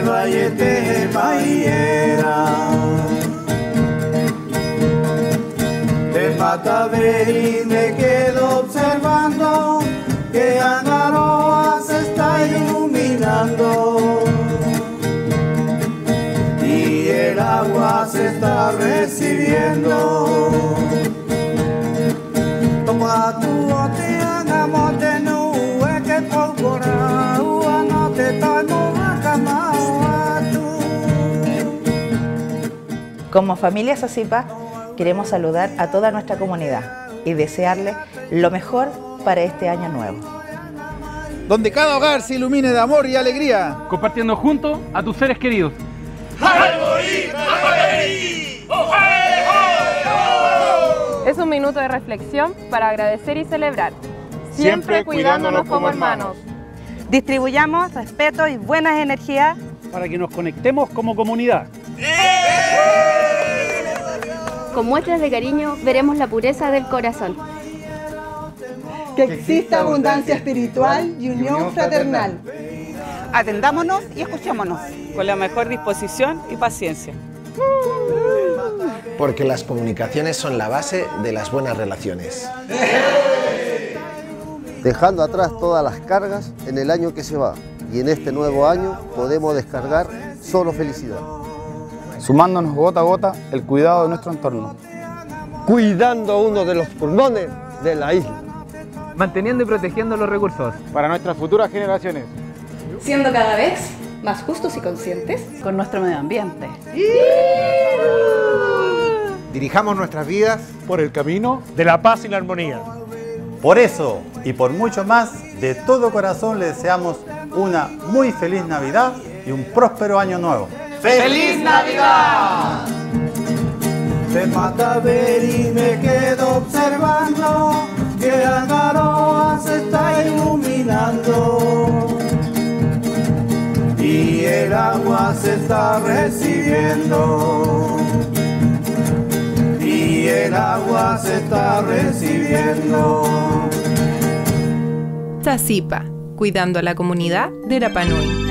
vayete mayera de Mataberí me quedo observando que Angaroa se está iluminando y el agua se está recibiendo. Toma tu ote angamote nue que polvora no te tomo acamao. Como familia Sacipa queremos saludar a toda nuestra comunidad y desearle lo mejor para este año nuevo. Donde cada hogar se ilumine de amor y alegría. Compartiendo juntos a tus seres queridos. Es un minuto de reflexión para agradecer y celebrar. Siempre cuidándonos como hermanos. Distribuyamos respeto y buenas energías Para que nos conectemos como comunidad. Con muestras de cariño veremos la pureza del corazón. Que exista abundancia espiritual y unión fraternal. Atendámonos y escuchémonos. Con la mejor disposición y paciencia. Porque las comunicaciones son la base de las buenas relaciones. Dejando atrás todas las cargas en el año que se va. Y en este nuevo año podemos descargar solo felicidad. Sumándonos gota a gota el cuidado de nuestro entorno. Cuidando uno de los pulmones de la isla. Manteniendo y protegiendo los recursos. Para nuestras futuras generaciones. Siendo cada vez más justos y conscientes Con nuestro medio ambiente. Dirijamos nuestras vidas por el camino de la paz y la armonía. Por eso y por mucho más, de todo corazón le deseamos una muy feliz Navidad y un próspero año nuevo. ¡Feliz Navidad! De Mataberí me quedo observando que Angaroa se está iluminando y el agua se está recibiendo y el agua se está recibiendo. Sacipa, cuidando a la comunidad de Rapa Nui.